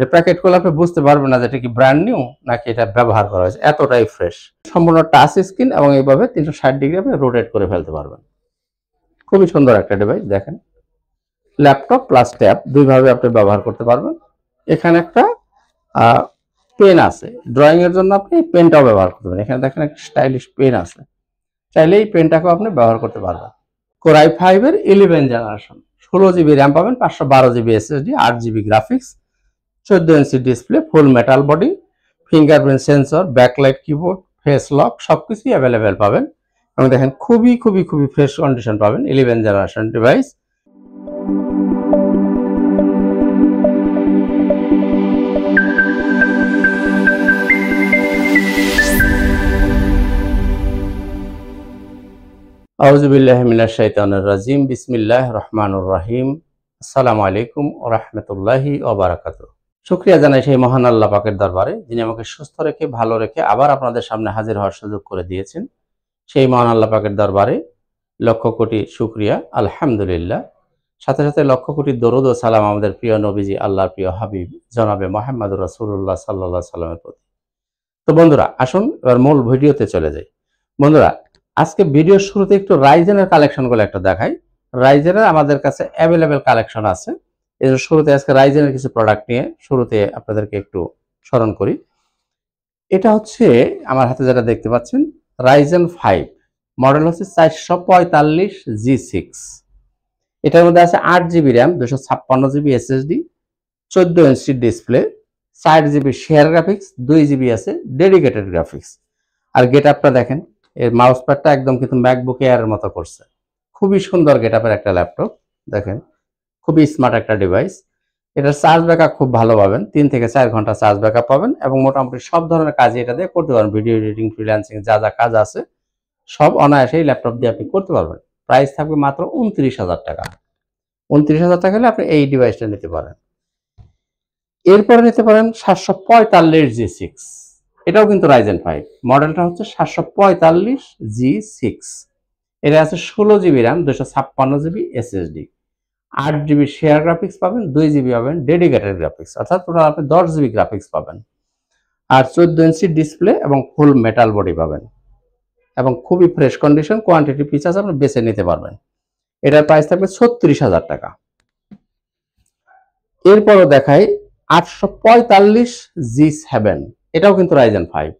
এর প্যাকেট করলে আপনি বুঝতে পারবেন না যে এটা কি ব্র্যান্ড নিউ নাকি এটা ব্যবহার করা হয়েছে, এতটাই ফ্রেশ। সম্পূর্ণ টাচ স্ক্রিন এবং এইভাবে 360 ডিগ্রি আপনি রোটেট করে ফেলতে পারবেন। খুবই সুন্দর একটা ডিভাইস। দেখেন, ল্যাপটপ প্লাস ট্যাব দুইভাবে আপনি ব্যবহার করতে পারবেন। এখানে একটা পেন আছে, ড্রয়িং এর জন্য আপনি পেনটাও ব্যবহার করতে পারেন। এখানে দেখেন একটা স্টাইলিশ পেন আছে, চাইলে এই পেনটাকেও আপনি ব্যবহার করতে পারবেন। কোর i5 এর 11 জেনারেশন, 16 জিবি র্যাম পাবেন, 512 GB SSD, 8 GB graphics, 14 inch display, full metal body, fingerprint sensor, backlight keyboard, face lock সবকিছুই অ্যাভেলেবেল পাবেন। এবং দেখেন খুবই খুবই খুবই ফ্রেশ কন্ডিশন পাবেন 11 জেনারেশন ডিভাইস। আউযু বিল্লাহি মিনাশ শাইতানির রাজিম, বিসমিল্লাহির রহমানির রহিম। আসসালামু আলাইকুম ওয়া রাহমাতুল্লাহি ওয়া বারাকাতুহু। শুকরিয়া জানাই সেই মহান আল্লাহ পাকের দরবারে, যিনি আমাকে সুস্থ রেখে ভালো রেখে আবার আপনাদের সামনে হাজির হওয়ার সুযোগ করে দিয়েছেন। সেই মহান আল্লাহ পাকের দরবারে লক্ষ কোটি শুকরিয়া, আলহামদুলিল্লাহ। সাথে সাথে লক্ষ কোটি দরুদ ও সালাম আমাদের প্রিয় নবীজি, আল্লাহর প্রিয় হাবিব জনাবে মুহাম্মদুর রাসূলুল্লাহ সাল্লাল্লাহু আলাইহি সাল্লামের প্রতি। তো বন্ধুরা, আসুন এবার মূল ভিডিওতে চলে যাই। বন্ধুরা, আজকে ভিডিওর শুরুতে একটু রাইজেনের কালেকশনগুলো একটা দেখাই। রাইজেনের আমাদের কাছে অ্যাভেলেবেল কালেকশন আছে। এই জন্য শুরুতে আজকে রাইজেনের কিছু প্রোডাক্ট নিয়ে শুরুতে আপনাদেরকে একটু স্মরণ করি। এটা হচ্ছে আমার হাতে যেটা দেখতে পাচ্ছেন, রাইজেন 5 মডেল হচ্ছে 445G6। এটার মধ্যে আছে 8 GB RAM, 256 GB SSD, 14 inch display, 60 GB share graphics, 2 GB আছে ডেডিকেটেড গ্রাফিক্স। আর গেট আপটা দেখেন, এর মাউস প্যাডটা একদম কিন্তু ম্যাকবুক এয়ারের মতো করছে। খুবই সুন্দর গেট আপের একটা ল্যাপটপ। দেখেন, খুবই স্মার্ট একটা ডিভাইস। এটার চার্জ ব্যাকআপ খুব ভালো পাবেন, 3 থেকে 4 ঘন্টা চার্জ ব্যাকআপ পাবেন এবং মোটামুটি সব ধরনের কাজ এটা দিয়ে করতে পারবেন। ভিডিও এডিটিং, ফ্রিল্যান্সিং যা যা কাজ আছে সব অনায়াসে এই ল্যাপটপ দিয়ে আপনি করতে পারবেন। প্রাইস থাকবে মাত্র 29,000 টাকা। 29,000 টাকা হলে আপনি এই ডিভাইসটা নিতে পারেন। এরপরে নিতে পারেন 745G6। এটাও কিন্তু রাইজেন 5, মডেলটা হচ্ছে 745G6। এটা আছে 16 GB RAM, 256 GB SSD, 8 GB share graphics পাবেন, 2 জিবি পাবেন ডেডিকেটেড গ্রাফিক্স, অর্থাৎ টোটাল আপনি 10 জিবি গ্রাফিক্স পাবেন। আর 14 ইঞ্চি ডিসপ্লে এবং ফুল মেটাল বডি পাবেন এবং খুবই ফ্রেশ কন্ডিশন। কোয়ান্টিটি ফিচার্স আপনি বেছে নিতে পারবেন। এটার প্রাইস থাকবে 36,000 টাকা। এরপরও দেখাই 845G7। এটাও কিন্তু রাইজেন 5।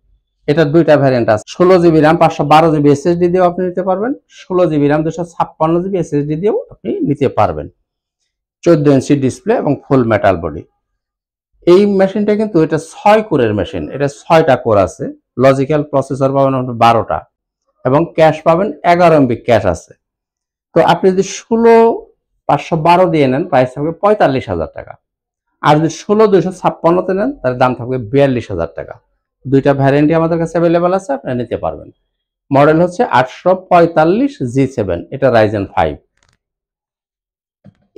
এটার দুইটা ভ্যারিয়েন্ট আছে, 16 জিবি র্যাম, 512 জিবি এসএসডি দিয়েও আপনি নিতে পারবেন, 16 জিবি র্যাম, 256 জিবি এসএসডি দিয়েও আপনি নিতে পারবেন। 14 ইঞ্চি ডিসপ্লে এবং ফুল মেটাল বডি। এই মেশিনটা কিন্তু এটা 6 কোরের মেশিন। এটা 6টা কোর আছে, লজিক্যাল প্রসেসর পাবেন 12টা এবং ক্যাশ পাবেন 11 এমবি ক্যাশ আছে। তো আপনি যদি 16,512 দিয়ে নেন, প্রাইস থাকবে 45,000 টাকা। আর যদি 16,256 নেন, তার দাম থাকবে 42,000 টাকা। দুইটা ভ্যারিয়েন্টই আমাদের কাছে অ্যাভেলেবেল আছে, আপনি নিতে পারবেন। মডেল হচ্ছে 845G7, এটা রাইজেন 5।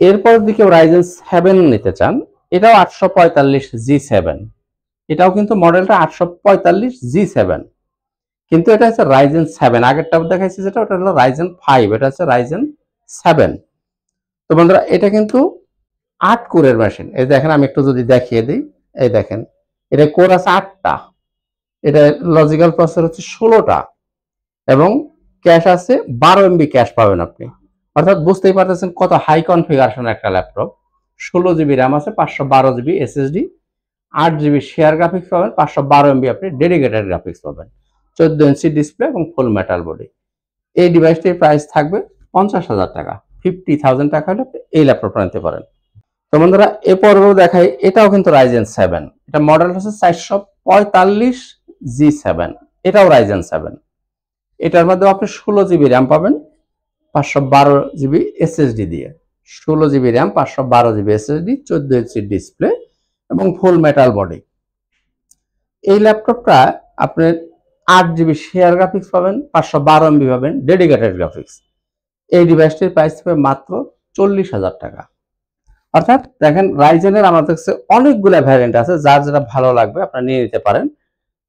এরপর যদি কেউ রাইজেন 7 নিতে চান, এটাও 845G7। এটাও কিন্তু মডেলটা 845G7, কিন্তু এটা হচ্ছে রাইজেন 7। আগেরটা দেখাইছি যেটা, ওটা হলো রাইজেন 5, এটা হচ্ছে রাইজেন 7। তো বন্ধুরা, এটা কিন্তু 8 কোরের মেশিন। এই দেখেন, আমি একটু যদি দেখিয়ে দিই, এই দেখেন, এটা কোর আছে 8টা, এটা লজিক্যাল প্রসেসর হচ্ছে 16টা এবং ক্যাশ আছে 12 এমবি ক্যাশ পাবেন আপনি। অর্থাৎ বুঝতেই পারতেছেন কত হাই কনফিগারেশন একটা ল্যাপটপ। 16 জিবি র্যাম আছে, 512 GB SSD, 8 GB share graphics পাবেন, 512 এমবি আপনি ডেডিকেটেড গ্রাফিক্স পাবেন, 14 ইঞ্চি ডিসপ্লে এবং ফুল মেটাল বডি। এই ডিভাইসটির প্রাইস থাকবে 50,000 টাকা। 50,000 টাকা হলে আপনি এই ল্যাপটপটা নিতে পারেন। তো বন্ধুরা, এ পর্বেও দেখাই, এটাও কিন্তু রাইজেন 7। এটা মডেল হচ্ছে 445G7। এটাও রাইজেন 7। এটার মধ্যে আপনি 16 জিবি র্যাম পাবেন, 512 জিবি এসএসডি দিয়ে। 16 GB RAM, 512 GB SSD, 14 inch display এবং ফুল মেটাল বডি। এই ল্যাপটপটা আপনি 8 জিবি শেয়ার গ্রাফিক্স পাবেন, 512 এমবি পাবেন ডেডিকেটেড গ্রাফিক্স। এই ডিভাইসটির প্রাইস হবে মাত্র 40,000 টাকা। অর্থাৎ দেখেন, রাইজেনের আমাদের কাছে অনেকগুলো ভ্যারিয়েন্ট আছে, যার যেটা ভালো লাগবে আপনারা নিয়ে নিতে পারেন।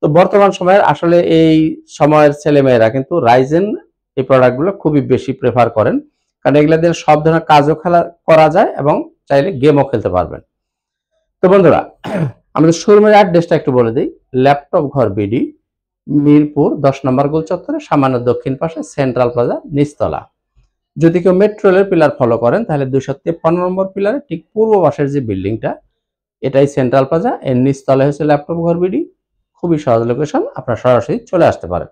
তো বর্তমান সময়ের আসলে এই সময়ের ছেলেমেয়েরা কিন্তু রাইজেন এই প্রোডাক্টগুলো খুবই বেশি প্রেফার করেন, কারণ এগুলো দিয়ে সব ধরনের কাজও করা যায় এবং চাইলে গেমও খেলতে পারবেন। তো বন্ধুরা, আমাদের শোরুমের অ্যাড্রেসটা একটু বলে দিই। ল্যাপটপ ঘর বিডি, মিরপুর 10 নম্বর গোল চত্বরে সামান্য দক্ষিণ পাশে সেন্ট্রাল প্লাজা নিচতলা। যদি কেউ মেট্রো রেলের পিলার ফলো করেন তাহলে 253 নম্বর পিলারে ঠিক পূর্ব পাশের যে বিল্ডিংটা, এটাই সেন্ট্রাল প্লাজা, এর নিচতলায় হচ্ছে ল্যাপটপ ঘর বিডি। খুবই সহজ লোকেশন, আপনারা সরাসরি চলে আসতে পারেন।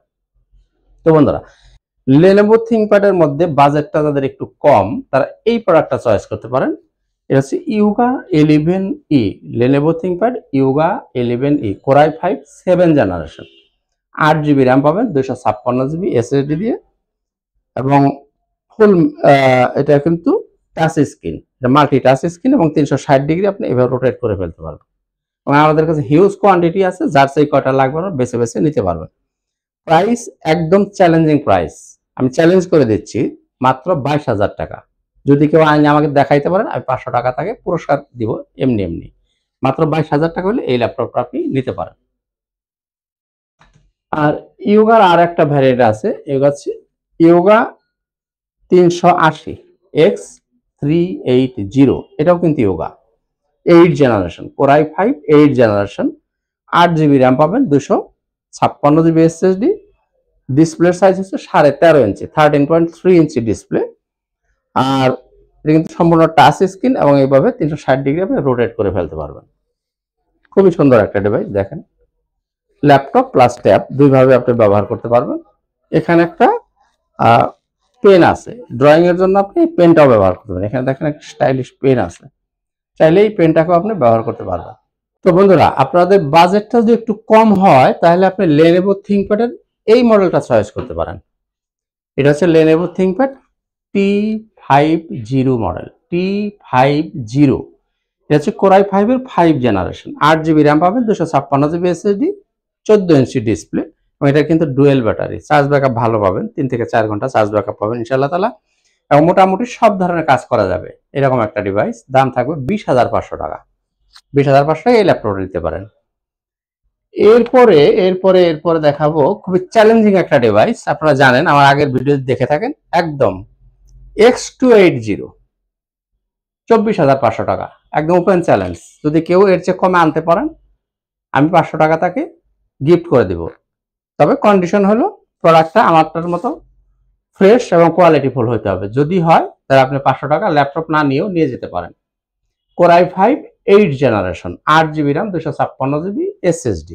তো বন্ধুরা, লেনোভো থিংকপ্যাডের মধ্যে বাজেটটা যাদের একটু কম তারা এই প্রোডাক্টটা চয়েস করতে পারেন। এটা হচ্ছে Yoga 11E, Lenovo ThinkPad Yoga 11E, core i5 7 generation, 8GB RAM পাবেন 256GB SSD দিয়ে, এবং ফুল এটা কিন্তু টাচ স্ক্রিন, এটা মাল্টি টাচ স্ক্রিন এবং 360 ডিগ্রি আপনি এভাবে রোটেট করে ফেলতে পারবেন। এবং আমাদের কাছে হিউজ কোয়ান্টিটি আছে, যার সেই কয়টা লাগবে বেছে বেছে নিতে পারবেন। প্রাইস একদম চ্যালেঞ্জিং প্রাইস, আমি চ্যালেঞ্জ করে দিচ্ছি, মাত্র 22,000 টাকা। যদি কেউ আইনে আমাকে দেখাইতে পারেন আমি 500 টাকা তাকে পুরস্কার দিব এমনি এমনি। মাত্র 22,000 টাকা হলে এই ল্যাপটপটা আপনি নিতে পারেন। আর ইয়োগার আর একটা ভ্যারিয়েন্ট আছে, ইয়োগা 380 X380, এটাও কিন্তু yoga 8 generation, core i5 8 generation, 8GB RAM পাবেন 256GB SSD, ডিসপ্লের সাইজ হচ্ছে 13.5 ইঞ্চি, 13.3 ইঞ্চি ডিসপ্লে। আর এটা কিন্তু সম্পূর্ণ টাচ স্ক্রিন এবং এইভাবে 360 ডিগ্রি আপনি রোটেট করে ফেলতে পারবেন। খুবই সুন্দর একটা ডিভাইস। দেখেন, ল্যাপটপ প্লাস ট্যাব দুইভাবে আপনি ব্যবহার করতে পারবেন। এখানে একটা পেন আছে, ড্রয়িং এর জন্য আপনি পেনটাও ব্যবহার করতে পারেন। এখানে দেখেন একটা স্টাইলিশ পেন আছে, চাইলে এই পেনটাকেও আপনি ব্যবহার করতে পারবেন। তো বন্ধুরা, আপনাদের বাজেটটা যদি একটু কম হয় তাহলে আপনি লেনোভো থিংকপ্যাডের এই মডেলটা চয়েস করতে পারেন। এটা হচ্ছে Lenovo ThinkPad T50 model, T50। এটা হচ্ছে কোর i5 এর 5 জেনারেশন, 8GB র্যাম পাবেন 256GB SSD, 14 ইঞ্চি ডিসপ্লে, এবং এটা কিন্তু ডুয়েল ব্যাটারি, চার্জ ব্যাকআপ ভালো পাবেন, 3 থেকে 4 ঘন্টা চার্জ ব্যাকআপ পাবেন ইনশাআল্লাহ তাআলা, এবং মোটামুটি সব ধরনের কাজ করা যাবে এরকম একটা ডিভাইস। দাম থাকবে 20,500 টাকা। 20,500 টাকা এই ল্যাপটপটা নিতে পারেন। এরপরে এরপরে এরপরে দেখাবো খুবই চ্যালেঞ্জিং একটা ডিভাইস, আপনারা জানেন আমার আগের ভিডিও দেখে থাকেন, একদম X280, 24,500 টাকা, একদম ওপেন চ্যালেঞ্জ। যদি কেউ এর চেয়ে কমে আনতে পারেন আমি 500 টাকা তাকে গিফট করে দিব। তবে কন্ডিশন হলো প্রোডাক্টটা আমারটার মতো ফ্রেশ এবং কোয়ালিটিফুল হতে হবে। যদি হয় তাহলে আপনি 500 টাকা ল্যাপটপ না নিয়েও নিয়ে যেতে পারেন। Core i5 8 generation, 8GB RAM 256GB SSD,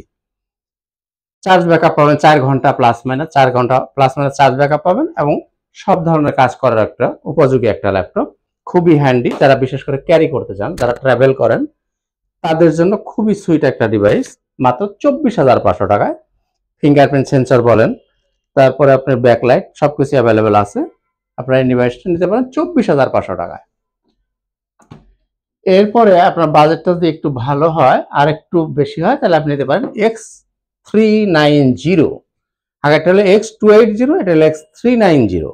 charge backup পাবেন 4 ঘন্টা প্লাস মাইনাস, 4 ঘন্টা প্লাস মাইনাস চার্জ ব্যাকআপ পাবেন, এবং সব ধরনের কাজ করার একটা উপযোগী একটা ল্যাপটপ। খুবই হ্যান্ডি, যারা বিশেষ করে ক্যারি করতে চান, যারা ট্রাভেল করেন তাদের জন্য খুবই সুইট একটা ডিভাইস। মাত্র 24,500 টাকায় ফিঙ্গারপ্রিন্ট সেন্সর বলেন, তারপরে আপনার ব্যাকলাইট সবকিছু অ্যাভেলেবেল আছে। আপনারা এই ডিভাইসটা নিতে পারেন 24,500 টাকায়। এরপরে আপনার বাজেটটা যদি একটু ভালো হয় আর একটু বেশি হয় তাহলে আপনি নিতে পারেন X390। আগেরটা হলো X280, এটা হলো X390।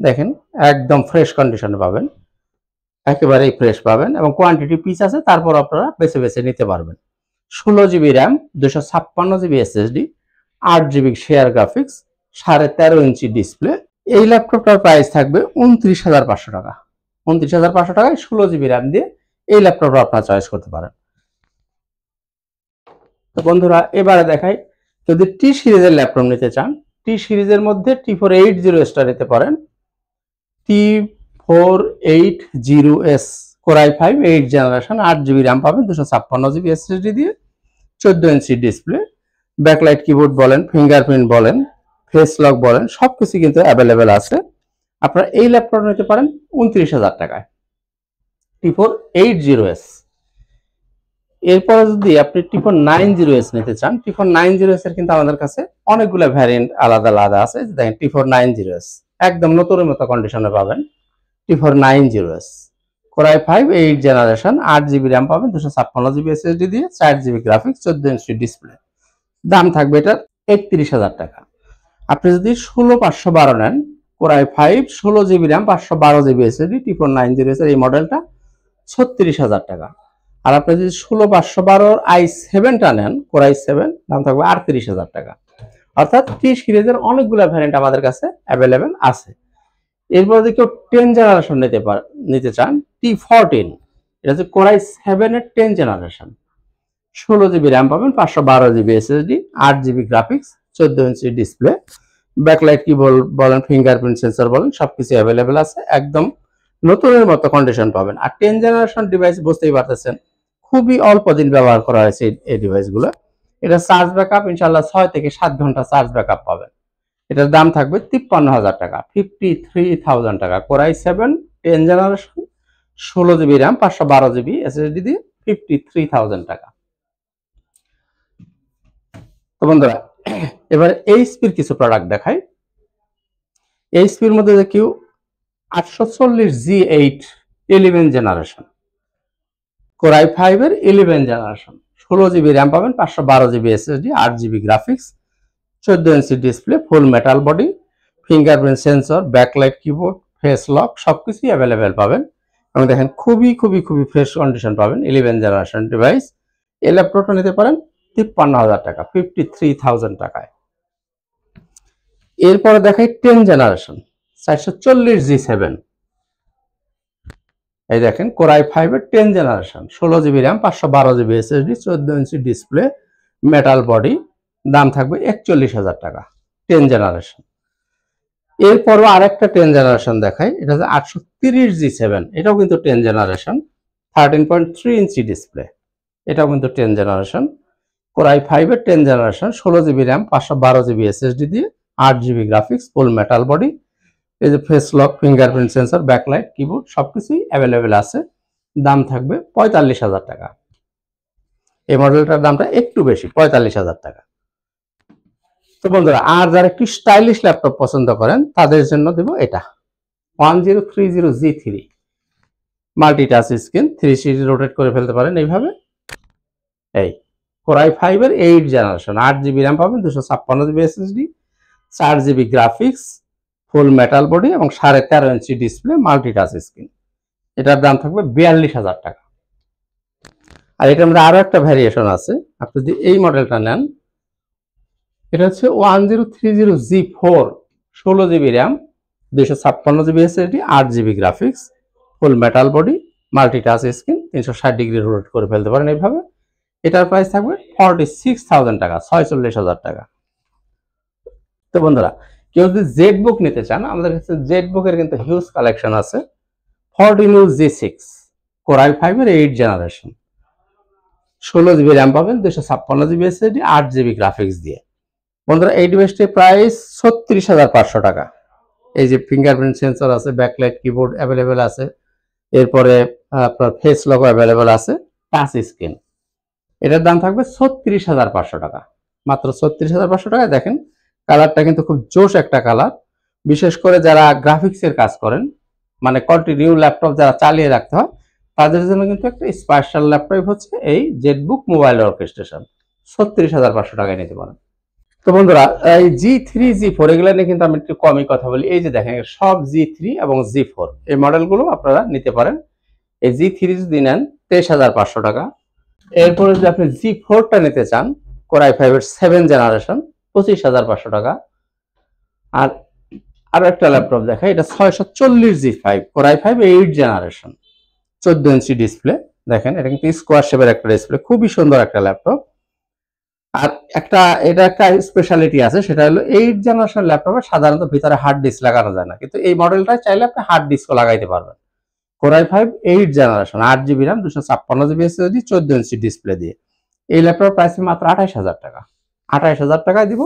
দেখেন একদম ফ্রেশ কন্ডিশনে পাবেন, একেবারেই ফ্রেশ পাবেন, এবং কোয়ান্টিটি পিস আছে, তারপর আপনারা বেছে বেছে নিতে পারবেন। 16GB RAM 256GB SSD, 8GB share graphics, 13.5 inch display. এই ল্যাপটপটার প্রাইস থাকবে 29,500 টাকা। 29,500 টাকায় 16GB র্যাম দিয়ে এই ল্যাপটপটা আপনারা চয়েস করতে পারেন। তো বন্ধুরা, এবারে দেখাই যদি টি সিরিজের ল্যাপটপ নিতে চান, টি সিরিজের মধ্যে T480 স্টার নিতে পারেন। T480S, core i5 8 generation, 8GB RAM পাবেন 256GB SSD দিয়ে, 14 ইঞ্চি ডিসপ্লে, ব্যাকলাইট কিবোর্ড বলেন, ফিঙ্গারপ্রিন্ট বলেন, ফেস লক বলেন, সবকিছু কিন্তু অ্যাভেলেবেল আছে। আপনারা এই ল্যাপটপ নিতে পারেন 29,000 টাকায়, T480S। এরপরে যদি আপনি T490S নিতে চান, T490S এর কিন্তু আমাদের কাছে অনেকগুলো ভ্যারিয়েন্ট আলাদা আলাদা আছে। দেখেন T490S একদম নতুনের মতো কন্ডিশনে পাবেন। T490S, core i5 8 generation, 8GB RAM পাবেন 256GB SSD দিয়ে, 4GB গ্রাফিক্স, 14 ইঞ্চি ডিসপ্লে। দাম থাকবে এটার 31,000 টাকা। আপনি যদি 16512 নেন, core i5 16GB RAM 512GB SSD, T490S এর এই মডেলটা 36,000 টাকা। আর আপনি যদি 16512 i7টা নেন, কোর i7, দাম থাকবে 38,000 টাকা। অর্থাৎ টি সিরিজের অনেকগুলো ভ্যারিয়েন্ট আমাদের কাছে অ্যাভেলেবেল আছে। এরপর যদি কেউ 10 জেনারেশন নিতে চান, T14, এটা হচ্ছে কোর i7 এর 10 জেনারেশন, 16 জিবি র্যাম পাবেন, 512 GB SSD, 8 GB graphics, 14 inch display, backlight কি বলেন, ফিঙ্গারপ্রিন্ট সেন্সর বলেন, সবকিছু অ্যাভেলেবেল আছে। একদম নতুনের মতো কন্ডিশন পাবেন। আর 10 জেনারেশন ডিভাইস বুঝতেই পারতেছেন, খুবই অল্প দিন ব্যবহার করা হয়েছে এই ডিভাইসগুলো। এটা চার্জ ব্যাকআপ ইনশাল্লাহ 6 থেকে 7 ঘন্টা চার্জ ব্যাকআপ পাবেন। এটার দাম থাকবে 53,000 টাকা, 53,000 টাকা। Core i 7 10 generation, 16 GB RAM, 512 GB SSD দিয়ে 53,000 টাকা। তো বন্ধুরা, এবার এইচপির কিছু প্রোডাক্ট দেখাই। এইচপির মধ্যে কেউ 840G8 11 জেনারেশন, কোরাই 5 এর 11 জেনারেশন, 16 জিবি র্যাম পাবেন, 512 GB SSD, 8 GB graphics, 14 inch display, full metal body, fingerprint sensor, backlight keyboard, face lock, সবকিছুই অ্যাভেলেবেল পাবেন। এবং দেখেন খুবই খুবই খুবই ফ্রেশ কন্ডিশন পাবেন। 11 জেনারেশন ডিভাইস। এই ল্যাপটপটা নিতে পারেন 53,000 টাকা, 53,000 টাকায়। এরপরে দেখাই 10 জেনারেশন 440G7। এই দেখেন কোরাই 5 এর 10 generation, 16 GB RAM, 512 GB SSD, 14 inch display, metal body, দাম থাকবে 41,000 টাকা, 10 জেনারেশন। এরপরও আরেকটা 10 জেনারেশন দেখাই, এটা হচ্ছে 830G7। এটাও কিন্তু 10 জেনারেশন, 13.3 ইঞ্চি ডিসপ্লে, এটাও কিন্তু 10 জেনারেশন। কোরাই 5 এর 10 generation, 16 GB RAM, 512 GB SSD দিয়ে, 8 জিবি গ্রাফিক্স, ফুল মেটাল বডি, এই যে face lock, fingerprint sensor, backlight keyboard, সবকিছুই অ্যাভেলেবেল আছে। দাম থাকবে 45,000 টাকা। এই মডেলটার দামটা একটু বেশি, 45,000 টাকা। তো বন্ধুরা, আর যারা একটু স্টাইলিশ ল্যাপটপ পছন্দ করেন তাদের জন্য দেব এটা 1030G3 multi touch screen, 360 rotate করে ফেলতে পারেন এইভাবে। এই কোরাই 5 এর 8 জেনারেশন, 8 জিবি র্যাম পাবেন, 256 জিবি এসএসডি, 4 জিবি গ্রাফিক্স, ফুল মেটাল বডি এবং 13.5 inch display, multi touch screen. এটার দাম থাকবে 42,000 টাকা। আর এটার মধ্যে আরো একটা ভ্যারিয়েশন আছে, আপনি যদি এই মডেলটা নেন, এটা হচ্ছে 1030G4, 16 GB RAM, 256 GB SSD, 8 GB graphics, ফুল metal body, multi touch screen, 360 degree rotate করে ফেলতে পারেন এইভাবে। এটার প্রাইস থাকবে 46,000 টাকা, 46,000 টাকা। তো বন্ধুরা, কেউ যদি জেড বুক নিতে চান, আমাদের কাছে জেড বুকের কিন্তু হিউজ কালেকশন আছে। 14G6 কোরাই 5 এর 8 জেনারেশন, 16 জিবি র্যাম পাবেন, 256 জিবি এসএসডি, 8 জিবি গ্রাফিক্স দিয়ে। বন্ধুরা, এই ডিভাইসটির প্রাইস 36,500 টাকা। এই যে ফিঙ্গারপ্রিন্ট সেন্সর আছে, ব্যাকলাইট কিবোর্ড অ্যাভেলেবেল আছে, এরপরে আপনার ফেস লক অ্যাভেলেবেল আছে, টাচ স্ক্রিন। এটার দাম থাকবে 36,500 টাকা, মাত্র 36,500 টাকায়। দেখেন কালারটা কিন্তু খুব জোশ একটা কালার। বিশেষ করে যারা গ্রাফিক্সের কাজ করেন, মানে কন্টিনিউ ল্যাপটপ যারা চালিয়ে রাখতে হয়, তাদের জন্য কিন্তু একটা স্পেশাল ল্যাপটপ হচ্ছে এই জেটবুক মোবাইল অর্কেস্ট্রেশন। 36,500 টাকায় নিতে পারেন। তো বন্ধুরা, এই G3 G4 এগুলো নিয়ে কিন্তু আমি একটু কমই কথা বলি। এই যে দেখেন সব G3 এবং G4 এই মডেলগুলো আপনারা নিতে পারেন। এই G3 যদি নেন 23,500 টাকা। এরপরে যদি আপনি G4টা নিতে চান, কোরাই 5 এর 7 জেনারেশন, 25,500 টাকা। আর আরো একটা ল্যাপটপ দেখা, এটা 640G5 core i 5 8 generation, 14 inch display. দেখেন এটা কিন্তু স্কোয়ার শেপের একটা ডিসপ্লে, খুবই সুন্দর একটা ল্যাপটপ। আর এটা একটা স্পেশালিটি আছে, সেটা হলো 8 জেনারেশন ল্যাপটপে সাধারণত ভিতরে হার্ড ডিস্ক লাগানো যায় না, কিন্তু এই মডেলটা চাইলে আপনি হার্ড ডিস্কও লাগাইতে পারবেন। Core i 5 8 generation, 8 GB RAM, 256 GB SSD, 14 inch display দিয়ে। এই ল্যাপটপের প্রাইস মাত্র 28,000 টাকা। 28,000 টাকায় দিব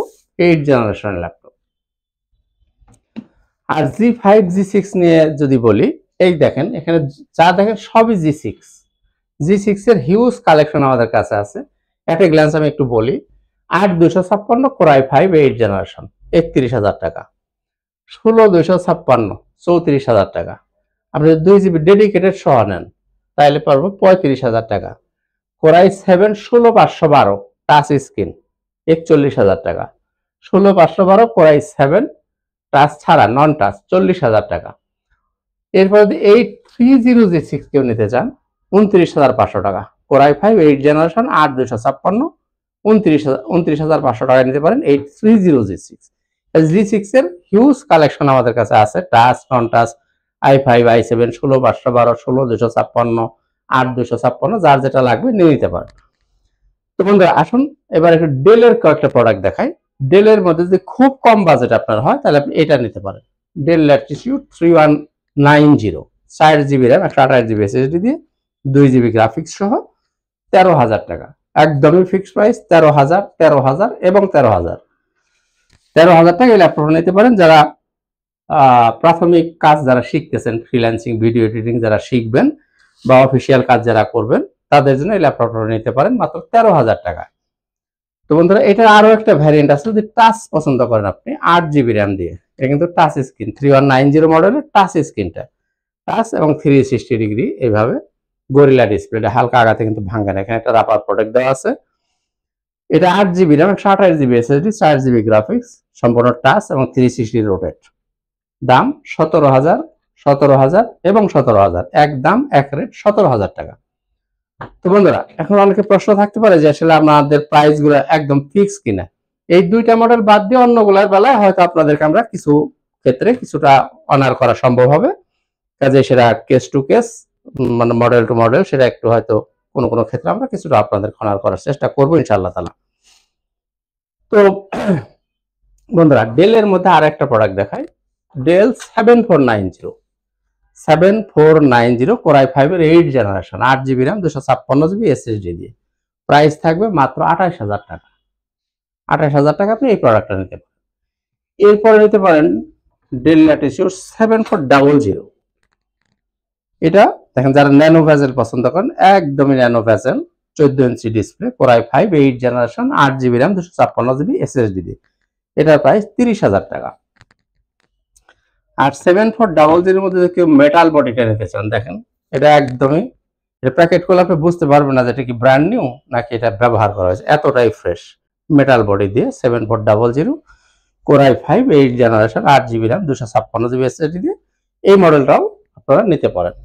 8 জেনারেশনের ল্যাপটপ। আর G5 G6 নিয়ে যদি বলি, এই দেখেন এখানে যা দেখেন সবই G6 এর হিউজ কালেকশন আমাদের কাছে আছে। একটা গ্ল্যান্স আমি একটু বলি। 8 256 কোরাই 5 8 জেনারেশন, 31,000 টাকা। 16 256 34,000 টাকা। আপনি 2 জিবি ডেডিকেটেড সহ নেন তাহলে পারবো 35,000 টাকা। কোরাই 7 16512 টাচ স্ক্রিন, 41,000 টাকা। 16512 কোরাই 7 টাচ ছাড়া, নন টাচ, 40,000 টাকা। এরপর যদি 830G6 কেউ নিতে চান, 29,500 টাকা। কোরাই 5 8 জেনারেশন, 8 256 29,500 টাকা নিতে পারেন 830G6। G6 এর হিউজ কালেকশন আমাদের কাছে আছে, টাচ, নন টাচ, i5 i7 16512 16256 8 256, যার যেটা লাগবে নিয়ে নিতে পারেন। তো বন্ধুরা আসুন এবার একটু ডেলের কয়েকটা প্রোডাক্ট দেখাই। ডেলের মধ্যে যদি খুব কম বাজেট আপনার হয় তাহলে আপনি এটা নিতে পারেন। Del Latitude 3190, 4 GB RAM, 128 GB SSD দিয়ে, 2 জিবি গ্রাফিক্স সহ, 13,000 টাকা। একদমই ফিক্সড প্রাইস, 13,000, 13,000 এবং 13,000। 13,000 টাকা এই ল্যাপটপটা নিতে পারেন যারা প্রাথমিক কাজ যারা শিখতেছেন, ফ্রিল্যান্সিং, ভিডিও এডিটিং যারা শিখবেন বা অফিসিয়াল কাজ যারা করবেন তাদের জন্য এই ল্যাপটপটা নিতে পারেন মাত্র 13,000 টাকা। তো বন্ধুরা এটা আরো একটা ভ্যারিয়েন্ট আছে, যদি টাচ পছন্দ করেন আপনি 8 জিবি র্যাম দিয়ে, এটা কিন্তু টাচ স্ক্রিন, 3190 মডেলের টাচ স্ক্রিনটা, টাচ এবং 360 ডিগ্রি এইভাবে গরিলা ডিসপ্লেটা, হালকা আগাতে কিন্তু ভাঙে না, এখানে একটা রাবার প্রোটেক্ট দেওয়া আছে। এটা 8 GB RAM, 128 GB SSD, 4 GB graphics, সম্পূর্ণ টাচ এবং 360 রোটেট। দাম 17,000, 17,000 এবং 17,000, এক দাম এক রেট 17,000 টাকা। তো বন্ধুরা এখন অনেকে প্রশ্ন থাকতে পারে যে আসলে আমাদের প্রাইস গুলো একদম ফিক্স কিনা। এই দুইটা মডেল বাদ দিয়ে অন্যগুলোর বেলায় হয়তো আপনাদেরকে আমরা কিছু ক্ষেত্রে কিছুটা অনার করা সম্ভব হবে, কাজে সেটা কেস টু কেস, মানে মডেল টু মডেল, সেটা একটু হয়তো কোনো কোনো ক্ষেত্রে আমরা কিছুটা আপনাদের অনার করার চেষ্টা করবো ইনশাআল্লাহ তাআলা। তো বন্ধুরা ডেলের মধ্যে আর একটা প্রোডাক্ট দেখায়, ডেল 7490, 7490 Core i5 এর 8 generation, 8 GB RAM, 256 GB SSD দিয়ে। প্রাইস থাকবে মাত্র 28,000 টাকা। 28,000 টাকা আপনি এই প্রোডাক্টটা নিতে পারেন। এরপরে নিতে পারেন ডেল ল্যাটিটিউড 7400। এটা দেখেন যারা ন্যানো ভেজেল পছন্দ করেন, একদমই nano bezel, 14 inch display, Core i5 8 generation, 8 GB RAM, 256 GB SSD দিয়ে। এটার প্রাইস 30,000 টাকা। আর 7400 এর মধ্যে যদি কেউ মেটাল বডিটা নিতে চান, দেখেন এটা একদমই, এটা প্যাকেট করলে আপনি বুঝতে পারবেন না যে এটা কি ব্র্যান্ড নিউ নাকি এটা ব্যবহার করা হয়েছে, এতটাই ফ্রেশ। মেটাল বডি দিয়ে 7400 Core i5 8 generation, 8 GB RAM, 256 GB SSD দিয়ে, এই মডেলটাও আপনারা নিতে পারেন।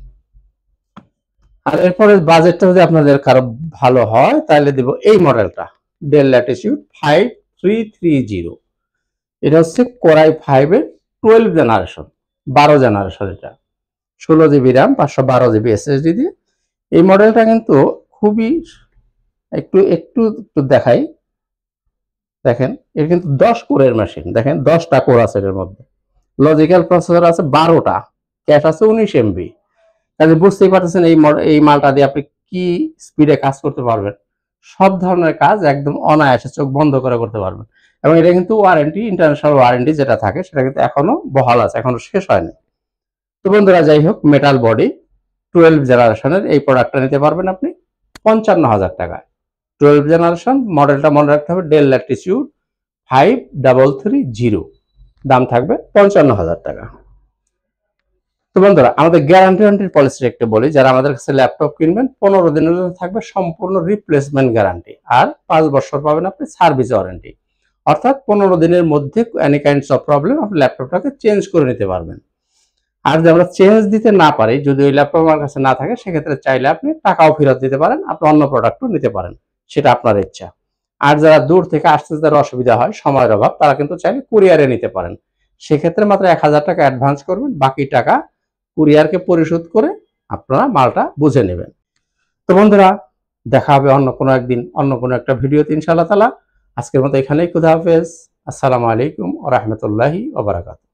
আর এরপরে বাজেটটা যদি আপনাদের কারো ভালো হয় তাহলে দিব এই মডেলটা, ডেল ল্যাটিটিউড 5330। এটা হচ্ছে Core i5 এর 12 জেনারেশন, 12 জেনারেশন, এটা 16 জিবি র্যাম, 512 জিবি এসএসডি দিয়ে। এই মডেলটা কিন্তু খুবই একটু একটু একটু দেখাই, দেখেন এটা কিন্তু 10 কোরের মেশিন, দেখেন 10টা কোর আছে এর মধ্যে, লজিক্যাল প্রসেসর আছে 12টা, ক্যাশ আছে 19 এমবি। তাহলে বুঝতেই পারতেছেন এই মালটা দিয়ে আপনি কি স্পিডে কাজ করতে পারবেন। সব ধরনের কাজ একদম অনায়াসে চোখ বন্ধ করে করতে পারবেন। এবং এটা কিন্তু ওয়ারেন্টি, ইন্টারন্যাশনাল ওয়ারেন্টি যেটা থাকে সেটা কিন্তু এখনো বহাল আছে, এখনো শেষ হয়নি। তো বন্ধুরা যাই হোক, মেটাল বডি 12 জেনারেশনের এই প্রোডাক্টটা নিতে পারবেন আপনি 55,000 টাকায়। 12 জেনারেশন, মডেলটা মনে রাখতে হবে ডেল ল্যাটিটিউড 5330, দাম থাকবে 55,000 টাকা। তো বন্ধুরা আমাদের গ্যারান্টির পলিসি একটু বলি, যারা আমাদের কাছে ল্যাপটপ কিনবেন 15 দিনের জন্য থাকবে সম্পূর্ণ রিপ্লেসমেন্ট গ্যারান্টি, আর 5 বছর পাবেন আপনি সার্ভিস ওয়ারেন্টি। অর্থাৎ 15 দিনের মধ্যে এনি কাইন্ডস অফ প্রবলেম আপনি ল্যাপটপটাকে চেঞ্জ করে নিতে পারবেন। আর যদি আমরা চেঞ্জ দিতে না পারি, যদি ওই ল্যাপটপ আমার কাছে না থাকে, সেক্ষেত্রে চাইলে আপনি টাকাও ফেরত দিতে পারেন, আপনি অন্য প্রোডাক্টও নিতে পারেন, সেটা আপনার ইচ্ছা। আর যারা দূর থেকে আসতে যাদের অসুবিধা হয়, সময়ের অভাব, তারা কিন্তু চাইলে কুরিয়ারে নিতে পারেন। সেক্ষেত্রে মাত্র 1,000 টাকা অ্যাডভান্স করবেন, বাকি টাকা কুরিয়ারকে পরিশোধ করে আপনারা মালটা বুঝে নেবেন। তো বন্ধুরা দেখা হবে অন্য কোনো একদিন, অন্য কোনো একটা ভিডিওতে ইনশাআল্লাহ তাআলা। আজকের মতো এখানেই, খুদা হাফেজ, আসসালামু আলাইকুম ওয়া রাহমাতুল্লাহি ওয়া বারাকাতুহু।